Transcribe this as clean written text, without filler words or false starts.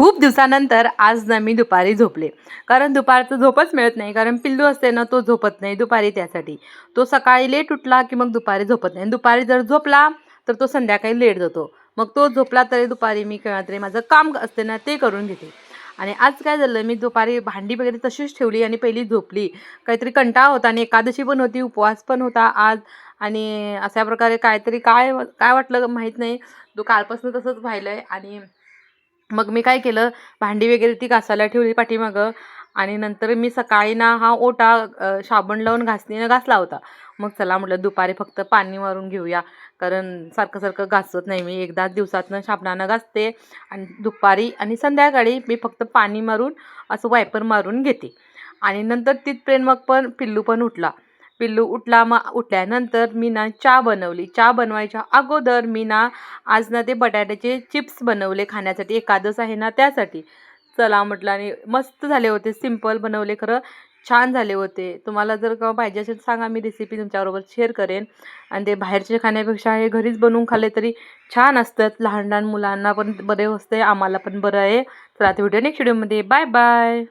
खूप दिवसानंतर आज ना मी दुपारी झोपले. कारण दुपारचं झोपच मिळत नाही. कारण पिल्लू असते ना, तो झोपत नाही दुपारी त्यासाठी. तो सकाळी लेट उठला, की मग दुपारी झोपत नाही. दुपारी जर झोपला, तर तो संध्याकाळी लेट जातो. मग तो झोपला तरी दुपारी मी केव्हा तरी माझं काम असते ना, ते करून घेते. आणि आज काय झालं, मी दुपारी भांडी वगैरे तशीच ठेवली आणि पहिली झोपली. काहीतरी कंटाळा होता आणि एकादशी पण होती, उपवास पण होता आज आणि अशा प्रकारे काहीतरी काय काय वाटलं माहीत नाही. कालपासून तसंच व्हायलंय आणि मग मी काय केलं, भांडी वगैरे ती घासायला ठेवली पाठीमागं आणि नंतर मी सकाळी ना हा ओटा साबण लावून घासणीनं घासला होता. मग चला म्हटलं दुपारी फक्त पाणी मारून घेऊया, कारण सारखं-सारखं घासत नाही मी. एकदा दिवसातनं साबणानं घासते आणि दुपारी आणि संध्याकाळी मी फक्त पाणी मारून असं वायपर मारून घेते. आणि नंतर तिथपर्यंत मग पिल्लू पण उठला. पिल्लू उठला, मग उठल्यानंतर मी ना चहा बनवली. चहा बनवायच्या अगोदर मी ना आज ना ते बटाट्याचे चिप्स बनवले खाण्यासाठी. एकादस आहे ना त्यासाठी. चला म्हटलं आणि मस्त झाले होते. सिंपल बनवले, खरं छान झाले होते. तुम्हाला जर केव्हा पाहिजे असेल सांगा, मी रेसिपी तुमच्याबरोबर शेअर करेन. आणि ते बाहेरचे खाण्यापेक्षा हे घरीच बनवून खाल्ले तरी छान असतात. लहान लहान मुलांना पण बरे असते, आम्हाला पण बरं आहे. चला, आता व्हिडिओ नेक्स्ट व्हिडिओमध्ये. Bye bye.